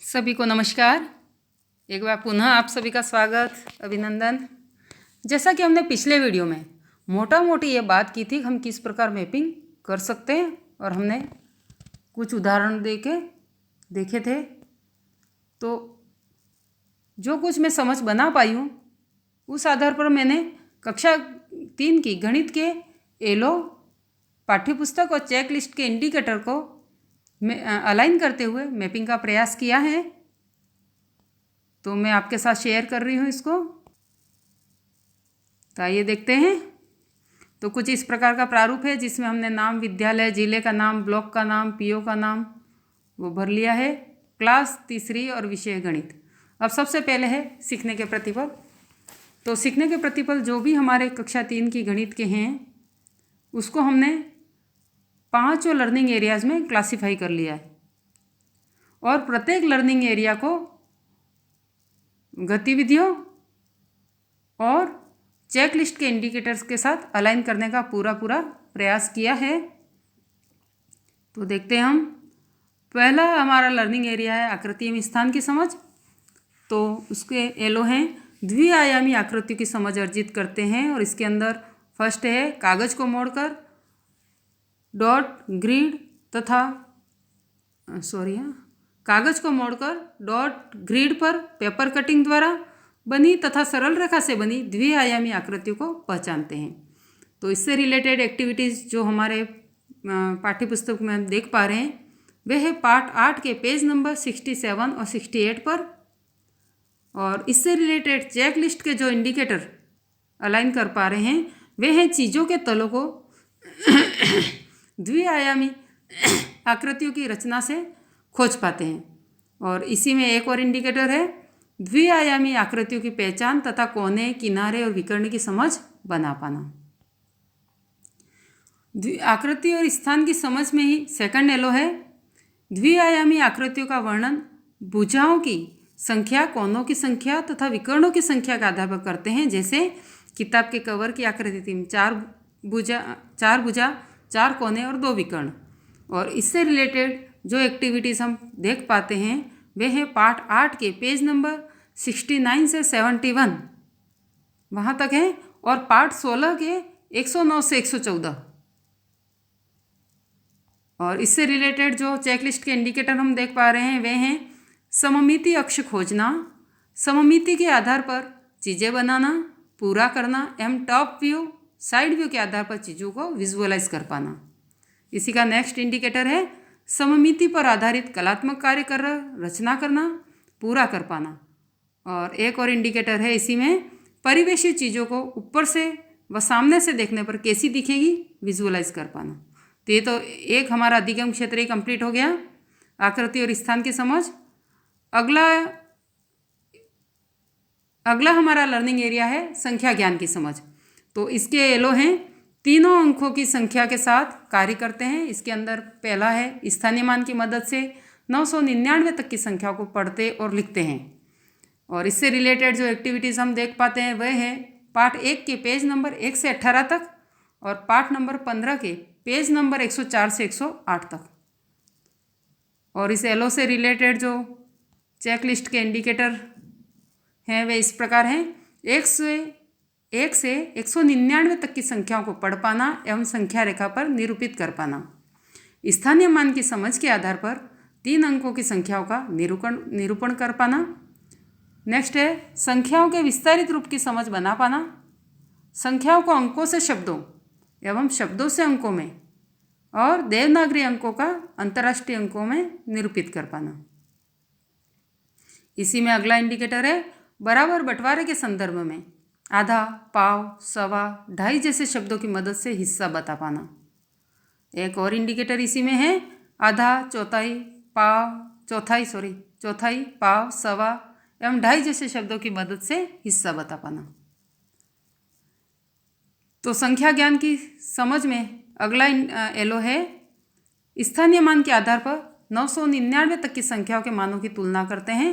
सभी को नमस्कार। एक बार पुनः आप सभी का स्वागत, अभिनंदन। जैसा कि हमने पिछले वीडियो में मोटा मोटी ये बात की थी हम किस प्रकार मैपिंग कर सकते हैं, और हमने कुछ उदाहरण देखे थे। तो जो कुछ मैं समझ बना पाई हूँ उस आधार पर मैंने कक्षा 3 की गणित के एलो पाठ्यपुस्तक और चेक लिस्ट के इंडिकेटर को अलाइन करते हुए मैपिंग का प्रयास किया है। तो मैं आपके साथ शेयर कर रही हूँ इसको। तो आइए देखते हैं। तो कुछ इस प्रकार का प्रारूप है जिसमें हमने नाम, विद्यालय, जिले का नाम, ब्लॉक का नाम, पीओ का नाम वो भर लिया है। क्लास 3 और विषय गणित। अब सबसे पहले है सीखने के प्रतिफल। तो सीखने के प्रतिफल जो भी हमारे कक्षा 3 की गणित के हैं उसको हमने 5 लर्निंग एरियाज़ में क्लासीफाई कर लिया है, और प्रत्येक लर्निंग एरिया को गतिविधियों और चेक लिस्ट के इंडिकेटर्स के साथ अलाइन करने का पूरा प्रयास किया है। तो देखते हैं हम। पहला हमारा लर्निंग एरिया है आकृति एवं स्थान की समझ। तो उसके एलो हैं द्विआयामी आकृतियों की समझ अर्जित करते हैं, और इसके अंदर फर्स्ट है कागज को मोड़कर डॉट ग्रिड तथा कागज को मोड़कर डॉट ग्रिड पर पेपर कटिंग द्वारा बनी तथा सरल रेखा से बनी द्विआयामी आकृतियों को पहचानते हैं। तो इससे रिलेटेड एक्टिविटीज़ जो हमारे पाठ्यपुस्तक में देख पा रहे हैं वे है पार्ट 8 के पेज नंबर 67 और 68 पर। और इससे रिलेटेड चेक लिस्ट के जो इंडिकेटर अलाइन कर पा रहे हैं वे हैं चीज़ों के तलों को द्विआयामी आकृतियों की रचना से खोज पाते हैं। और इसी में एक और इंडिकेटर है द्विआयामी आकृतियों की पहचान तथा कोने, किनारे और विकर्ण की समझ बना पाना। आकृति और स्थान की समझ में ही सेकंड एलो है द्विआयामी आकृतियों का वर्णन भुजाओं की संख्या, कोनों की संख्या तथा विकर्णों की संख्या के आधार पर करते हैं। जैसे किताब के कवर की आकृति थी 4 भुजा, 4 कोने और 2 विकर्ण। और इससे रिलेटेड जो एक्टिविटीज़ हम देख पाते हैं वे हैं पार्ट 8 के पेज नंबर 69 से 71 वहाँ तक है, और पार्ट 16 के 109 से 114। और इससे रिलेटेड जो चेकलिस्ट के इंडिकेटर हम देख पा रहे हैं वे हैं सममिति अक्ष खोजना, सममिति के आधार पर चीज़ें बनाना, पूरा करना एवं टॉप व्यू, साइड व्यू के आधार पर चीज़ों को विजुअलाइज कर पाना। इसी का नेक्स्ट इंडिकेटर है सममिति पर आधारित कलात्मक कार्य कर रचना करना, पूरा कर पाना। और एक और इंडिकेटर है इसी में परिवेशी चीज़ों को ऊपर से व सामने से देखने पर कैसी दिखेगी विजुअलाइज कर पाना। तो ये तो एक हमारा अधिगम क्षेत्र ही कंप्लीट हो गया, आकृति और स्थान की समझ। अगला हमारा लर्निंग एरिया है संख्या ज्ञान की समझ। तो इसके एलो हैं तीनों अंकों की संख्या के साथ कार्य करते हैं। इसके अंदर पहला है स्थानीय मान की मदद से 999 तक की संख्या को पढ़ते और लिखते हैं। और इससे रिलेटेड जो एक्टिविटीज़ हम देख पाते हैं वह है पार्ट 1 के पेज नंबर 1 से 18 तक, और पार्ट नंबर 15 के पेज नंबर 104 से 108 तक। और इस एलो से रिलेटेड जो चेक लिस्ट के इंडिकेटर हैं वे इस प्रकार हैं 1 से 199 तक की संख्याओं को पढ़ पाना एवं संख्या रेखा पर निरूपित कर पाना। स्थानीय मान की समझ के आधार पर 3 अंकों की संख्याओं का निरूपण कर पाना। नेक्स्ट है संख्याओं के विस्तारित रूप की समझ बना पाना, संख्याओं को अंकों से शब्दों एवं शब्दों से अंकों में, और देवनागरी अंकों का अंतर्राष्ट्रीय अंकों में निरूपित कर पाना। इसी में अगला इंडिकेटर है बराबर बंटवारे के संदर्भ में आधा, पाव, सवा, ढाई जैसे शब्दों की मदद से हिस्सा बता पाना। एक और इंडिकेटर इसी में है आधा, चौथाई, पाव, सवा एवं ढाई जैसे शब्दों की मदद से हिस्सा बता पाना। तो संख्या ज्ञान की समझ में अगला एलो है स्थानीय मान के आधार पर 999 तक की संख्याओं के मानों की तुलना करते हैं।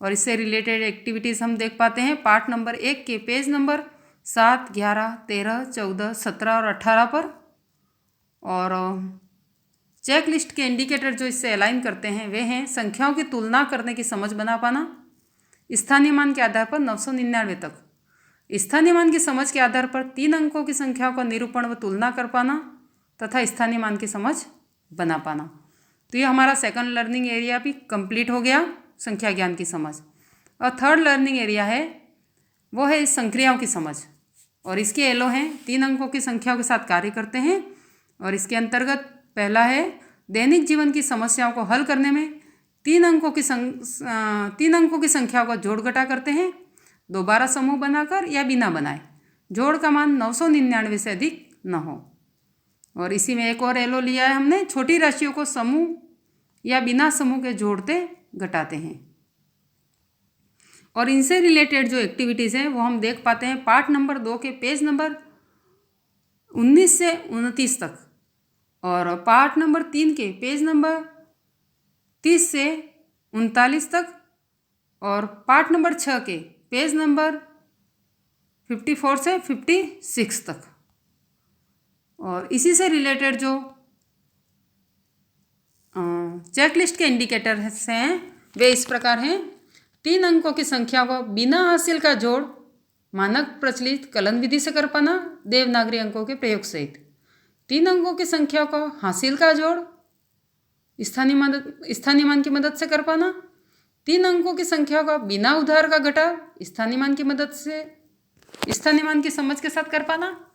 और इससे रिलेटेड एक्टिविटीज़ हम देख पाते हैं पार्ट नंबर 1 के पेज नंबर 7, 11, 13, 14, 17 और 18 पर। और चेक लिस्ट के इंडिकेटर जो इससे अलाइन करते हैं वे हैं संख्याओं की तुलना करने की समझ बना पाना, स्थानीय मान के आधार पर 999 तक, स्थानीय मान की समझ के आधार पर 3 अंकों की संख्याओं का निरूपण व तुलना कर पाना तथा स्थानीय मान की समझ बना पाना। तो ये हमारा सेकंड लर्निंग एरिया भी कंप्लीट हो गया, संख्या ज्ञान की समझ। और थर्ड लर्निंग एरिया है वो है संक्रियाओं की समझ, और इसके एलो हैं 3 अंकों की संख्याओं के साथ कार्य करते हैं। और इसके अंतर्गत पहला है दैनिक जीवन की समस्याओं को हल करने में 3 अंकों की संख्याओं का जोड़ घटा करते हैं, दोबारा समूह बनाकर या बिना बनाए, जोड़ का मान 999 से अधिक न हो। और इसी में एक और एलो लिया है हमने, छोटी राशियों को समूह या बिना समूह के जोड़ते घटाते हैं। और इनसे रिलेटेड जो एक्टिविटीज़ हैं वो हम देख पाते हैं पार्ट नंबर 2 के पेज नंबर 19 से 29 तक, और पार्ट नंबर 3 के पेज नंबर 30 से 39 तक, और पार्ट नंबर 6 के पेज नंबर 54 से 56 तक। और इसी से रिलेटेड जो चेकलिस्ट के इंडिकेटर्स हैं वे इस प्रकार हैं। 3 अंकों की संख्या को बिना हासिल का जोड़ मानक प्रचलित कलन विधि से कर पाना, देवनागरी अंकों के प्रयोग सहित। 3 अंकों की संख्या को हासिल का जोड़ स्थानीय मान की मदद से कर पाना, 3 अंकों की संख्या का बिना उधार का घटाव स्थानीय मान की मदद से स्थानीय मान की समझ के साथ कर पाना।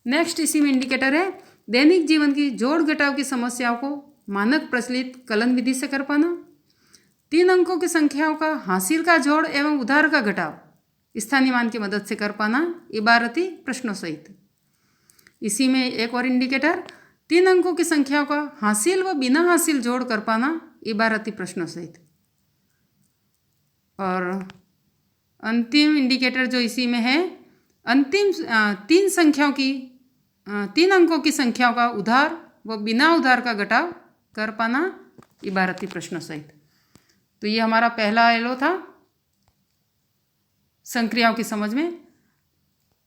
नेक्स्ट इसी में इंडिकेटर है दैनिक जीवन की जोड़ घटाव की समस्याओं को मानक प्रचलित कलन विधि से कर पाना, 3 अंकों की संख्याओं का हासिल का जोड़ एवं उधार का घटाव स्थानीय मान की मदद से कर पाना, इबारती प्रश्नों सहित। इसी में एक और इंडिकेटर 3 अंकों की संख्याओं का हासिल व बिना हासिल जोड़ कर पाना, इबारती प्रश्नों सहित। और अंतिम इंडिकेटर जो इसी में है अंतिम 3 अंकों की संख्याओं का उधार व बिना उधार का घटाव कर पाना, इबारती प्रश्नों सहित। तो ये हमारा पहला एलो था संक्रियाओं की समझ में।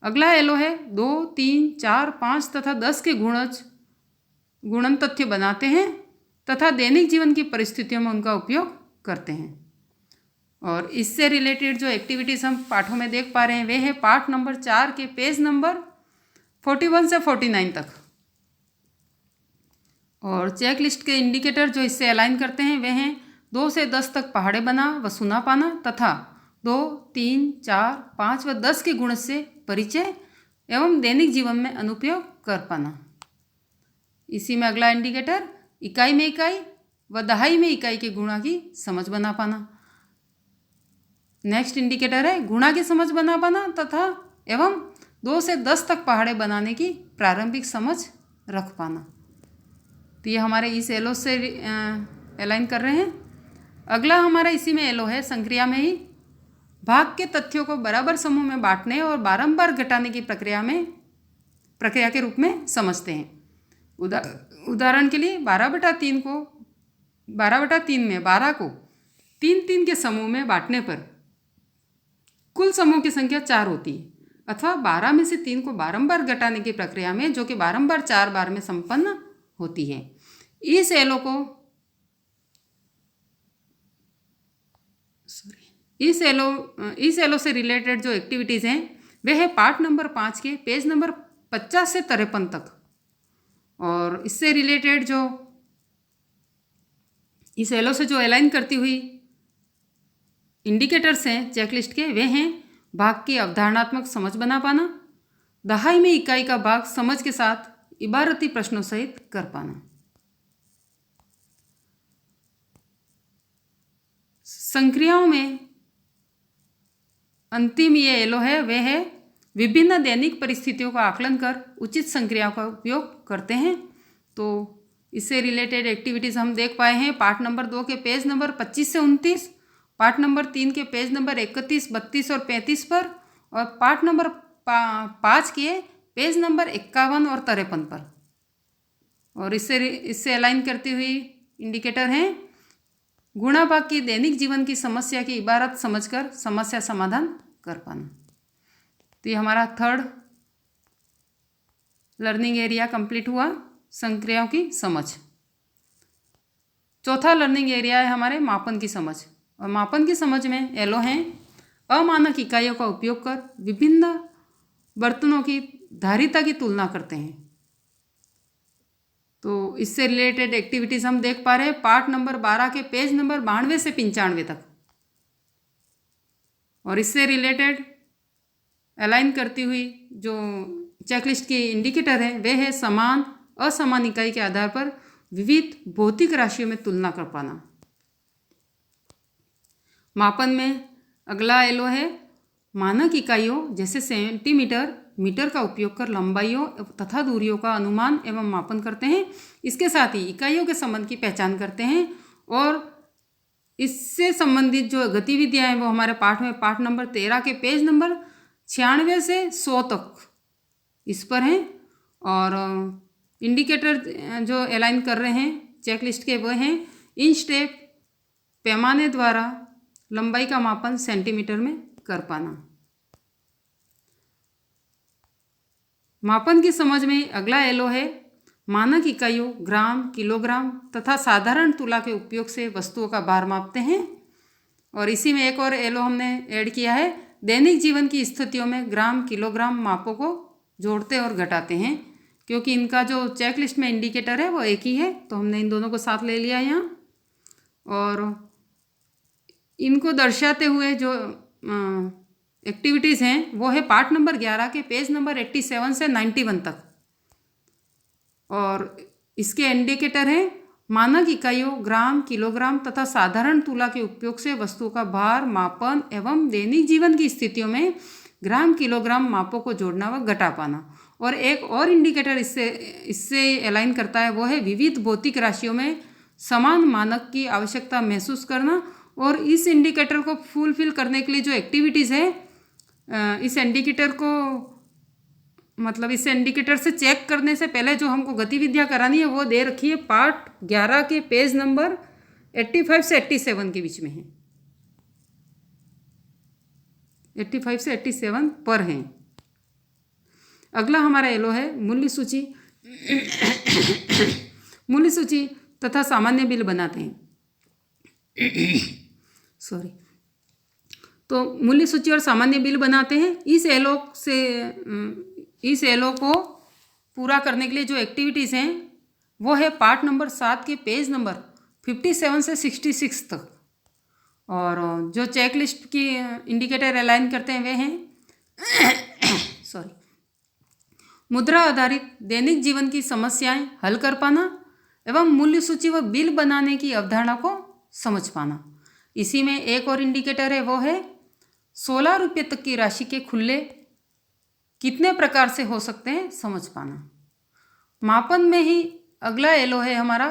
अगला एलो है 2, 3, 4, 5 तथा 10 के गुणन तथ्य बनाते हैं तथा दैनिक जीवन की परिस्थितियों में उनका उपयोग करते हैं। और इससे रिलेटेड जो एक्टिविटीज़ हम पाठों में देख पा रहे हैं वे है पाठ नंबर 4 के पेज नंबर 41 से 49 तक। और चेक लिस्ट के इंडिकेटर जो इससे अलाइन करते हैं वे हैं 2 से 10 तक पहाड़े बना व सुना पाना तथा 2, 3, 4, 5 व 10 के गुण से परिचय एवं दैनिक जीवन में अनुपयोग कर पाना। इसी में अगला इंडिकेटर इकाई में इकाई व दहाई में इकाई के गुणा की समझ बना पाना। नेक्स्ट इंडिकेटर है गुणा की समझ बना पाना तथा एवं 2 से 10 तक पहाड़े बनाने की प्रारंभिक समझ रख पाना। तो ये हमारे इस एलो से अलाइन कर रहे हैं। अगला हमारा इसी में एलो है संक्रिया में ही भाग के तथ्यों को बराबर समूह में बांटने और बारंबार घटाने की प्रक्रिया के रूप में समझते हैं। उदाहरण के लिए 12/3 को 12/3 में 12 को 3-3 के समूह में बांटने पर कुल समूह की संख्या 4 होती है, अथवा 12 में से 3 को बारंबार घटाने की प्रक्रिया में जो कि बारंबार 4 बार में संपन्न होती है। इस एलो से रिलेटेड जो एक्टिविटीज़ हैं वे है पार्ट नंबर 5 के पेज नंबर 50 से 53 तक। और इससे रिलेटेड जो इस एलो से जो अलाइन करती हुई इंडिकेटर्स हैं चेकलिस्ट के वे हैं भाग की अवधारणात्मक समझ बना पाना, दहाई में इकाई का भाग समझ के साथ इबारती प्रश्नों सहित कर पाना। संक्रियाओं में अंतिम ये एलो है वे है विभिन्न दैनिक परिस्थितियों का आकलन कर उचित संक्रियाओं का उपयोग करते हैं। तो इससे रिलेटेड एक्टिविटीज़ हम देख पाए हैं पार्ट नंबर 2 के पेज नंबर 25 से 29, पार्ट नंबर 3 के पेज नंबर 31, 32 और 35 पर, और पार्ट नंबर 5 के पेज नंबर 51 और 53 पर। और इससे अलाइन करती हुई इंडिकेटर हैं गुणा भाग की दैनिक जीवन की समस्या की इबारत समझकर समस्या समाधान कर पाना। तो ये हमारा थर्ड लर्निंग एरिया कंप्लीट हुआ संक्रियाओं की समझ। चौथा लर्निंग एरिया है हमारे मापन की समझ। और मापन की समझ में एलो हैं अमानक इकाइयों का उपयोग कर विभिन्न बर्तनों की धारिता की तुलना करते हैं। तो इससे रिलेटेड एक्टिविटीज़ हम देख पा रहे हैं पार्ट नंबर 12 के पेज नंबर 92 से 95 तक। और इससे रिलेटेड अलाइन करती हुई जो चेकलिस्ट की इंडिकेटर है वे है समान असमान इकाई के आधार पर विविध भौतिक राशियों में तुलना कर पाना। मापन में अगला एलो है मानक इकाइयों जैसे सेंटीमीटर मीटर का उपयोग कर लंबाइयों तथा दूरियों का अनुमान एवं मापन करते हैं। इसके साथ ही इकाइयों के संबंध की पहचान करते हैं और इससे संबंधित जो गतिविधियां हैं वो हमारे पाठ में पाठ नंबर 13 के पेज नंबर 96 से 100 तक इस पर हैं। और इंडिकेटर जो अलाइन कर रहे हैं चेकलिस्ट के वो हैं इंच टेप पैमाने द्वारा लंबाई का मापन सेंटीमीटर में कर पाना। मापन की समझ में अगला एलो है मानक इकाइयों ग्राम किलोग्राम तथा साधारण तुला के उपयोग से वस्तुओं का भार मापते हैं। और इसी में एक और एलो हमने ऐड किया है दैनिक जीवन की स्थितियों में ग्राम किलोग्राम मापों को जोड़ते और घटाते हैं। क्योंकि इनका जो चेकलिस्ट में इंडिकेटर है वो एक ही है तो हमने इन दोनों को साथ ले लिया यहाँ। और इनको दर्शाते हुए जो एक्टिविटीज़ हैं वो है पार्ट नंबर 11 के पेज नंबर 87 से 91 तक। और इसके इंडिकेटर हैं मानक इकाइयों ग्राम किलोग्राम तथा साधारण तुला के उपयोग से वस्तुओं का भार मापन एवं दैनिक जीवन की स्थितियों में ग्राम किलोग्राम मापों को जोड़ना व घटा पाना। और एक और इंडिकेटर इससे अलाइन करता है वो है विविध भौतिक राशियों में समान मानक की आवश्यकता महसूस करना। और इस इंडिकेटर को फुलफिल करने के लिए जो एक्टिविटीज़ है इस इंडिकेटर को मतलब इस इंडिकेटर से चेक करने से पहले जो हमको गतिविधियां करानी है वो दे रखी है पार्ट 11 के पेज नंबर 85 से 87 के बीच में है। 85 से 87 पर हैं। अगला हमारा एलो है मूल्य सूची। मूल्य सूची तथा सामान्य बिल बनाते हैं। सॉरी। तो मूल्य सूची और सामान्य बिल बनाते हैं। इस एलो को पूरा करने के लिए जो एक्टिविटीज़ हैं वो है पार्ट नंबर 7 के पेज नंबर 57 से 66 तक। और जो चेकलिस्ट की इंडिकेटर अलाइन करते हैं वे हैं सॉरी मुद्रा आधारित दैनिक जीवन की समस्याएं हल कर पाना एवं मूल्य सूची व बिल बनाने की अवधारणा को समझ पाना। इसी में एक और इंडिकेटर है वो है 16 रुपये तक की राशि के खुले कितने प्रकार से हो सकते हैं समझ पाना। मापन में ही अगला एलो है हमारा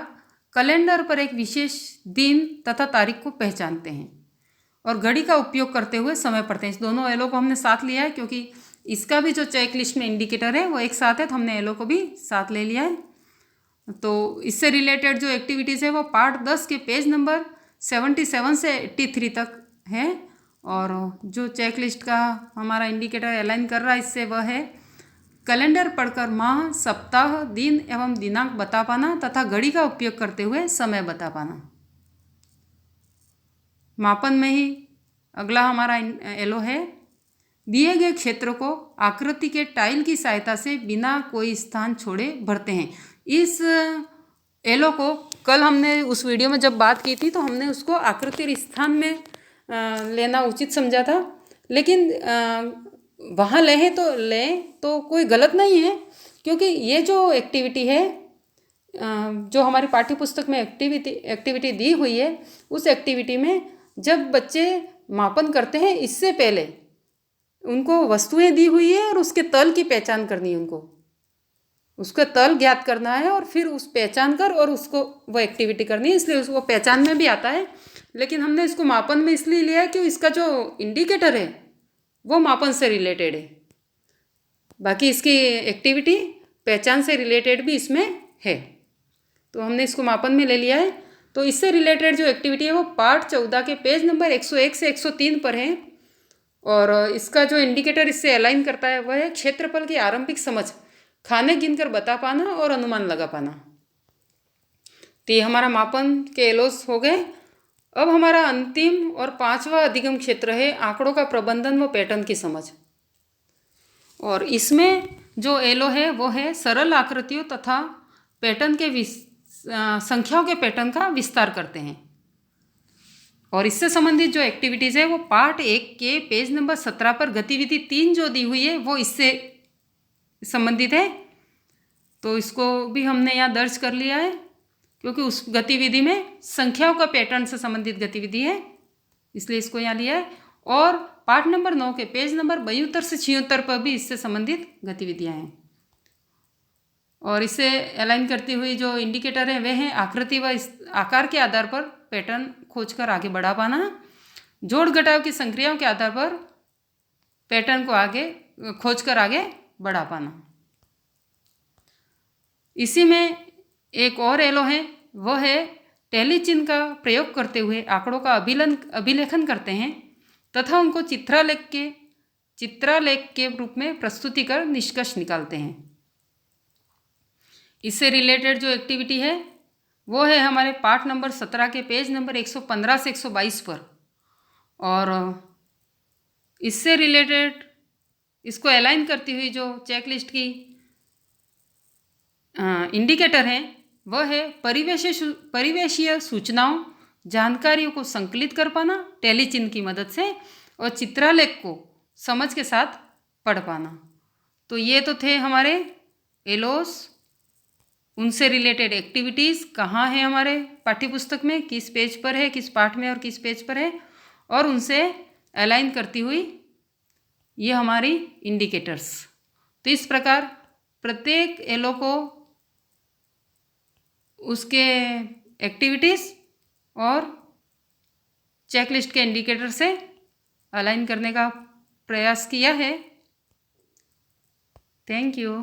कैलेंडर पर एक विशेष दिन तथा तारीख को पहचानते हैं और घड़ी का उपयोग करते हुए समय पढ़ते हैं। इस दोनों एलो को हमने साथ लिया है क्योंकि इसका भी जो चेकलिस्ट में इंडिकेटर है वो एक साथ है तो हमने एलो को भी साथ ले लिया है। तो इससे रिलेटेड जो एक्टिविटीज़ है वो पार्ट 10 के पेज नंबर 77 से 83 तक है। और जो चेकलिस्ट का हमारा इंडिकेटर अलाइन कर रहा है इससे वह है कैलेंडर पढ़कर माह सप्ताह दिन एवं दिनांक बता पाना तथा घड़ी का उपयोग करते हुए समय बता पाना। मापन में ही अगला हमारा एलो है दिए गए क्षेत्र को आकृति के टाइल की सहायता से बिना कोई स्थान छोड़े भरते हैं। इस एलो को कल हमने उस वीडियो में जब बात की थी तो हमने उसको आकृति स्थान में लेना उचित समझा था, लेकिन वहाँ लें तो कोई गलत नहीं है क्योंकि ये जो एक्टिविटी है जो हमारी पाठ्य पुस्तक में एक्टिविटी दी हुई है उस एक्टिविटी में जब बच्चे मापन करते हैं इससे पहले उनको वस्तुएं दी हुई है और उसके तल की पहचान करनी है। उनको उसका तल ज्ञात करना है और फिर उस पहचान कर और उसको वो एक्टिविटी करनी है, इसलिए उसको पहचान में भी आता है। लेकिन हमने इसको मापन में इसलिए लिया है कि इसका जो इंडिकेटर है वो मापन से रिलेटेड है, बाकी इसकी एक्टिविटी पहचान से रिलेटेड भी इसमें है तो हमने इसको मापन में ले लिया है। तो इससे रिलेटेड जो एक्टिविटी है वो पार्ट 14 के पेज नंबर 101 से 103 पर है। और इसका जो इंडिकेटर इससे अलाइन करता है वह है क्षेत्रफल की आरंभिक समझ, खाने गिनकर बता पाना और अनुमान लगा पाना। तो ये हमारा मापन के एलोस हो गए। अब हमारा अंतिम और 5वां अधिगम क्षेत्र है आंकड़ों का प्रबंधन व पैटर्न की समझ। और इसमें जो एलो है वो है सरल आकृतियों तथा पैटर्न के संख्याओं के पैटर्न का विस्तार करते हैं। और इससे संबंधित जो एक्टिविटीज़ है वो पार्ट 1 के पेज नंबर 17 पर गतिविधि 3 जो दी हुई है वो इससे संबंधित है। तो इसको भी हमने यहाँ दर्ज कर लिया है क्योंकि उस गतिविधि में संख्याओं का पैटर्न से संबंधित गतिविधि है, इसलिए इसको यहाँ लिया है। और पार्ट नंबर 9 के पेज नंबर 72 से 76 पर भी इससे संबंधित गतिविधियाँ हैं। और इसे अलाइन करती हुई जो इंडिकेटर हैं वे हैं आकृति व आकार के आधार पर पैटर्न खोजकर आगे बढ़ा पाना, जोड़ घटाव की संक्रियाओं के आधार पर पैटर्न को आगे खोजकर आगे बढ़ा पाना। इसी में एक और एलो है, वह है टैली चिन्ह का प्रयोग करते हुए आंकड़ों का अभिलेखन करते हैं तथा उनको चित्रालेख के रूप में प्रस्तुति कर निष्कर्ष निकालते हैं। इससे रिलेटेड जो एक्टिविटी है वो है हमारे पार्ट नंबर 17 के पेज नंबर 115 से 122 पर। और इससे रिलेटेड इसको अलाइन करती हुई जो चेकलिस्ट की इंडिकेटर है वह है परिवेशीय सूचनाओं जानकारियों को संकलित कर पाना टैली चिन्ह की मदद से और चित्रालेख को समझ के साथ पढ़ पाना। तो ये तो थे हमारे एलोस, उनसे रिलेटेड एक्टिविटीज़ कहाँ है हमारे पाठ्यपुस्तक में, किस पेज पर है, किस पाठ में और किस पेज पर है, और उनसे अलाइन करती हुई ये हमारी इंडिकेटर्स। तो इस प्रकार प्रत्येक एलो को उसके एक्टिविटीज़ और चेकलिस्ट के इंडिकेटर से अलाइन करने का प्रयास किया है। Thank you.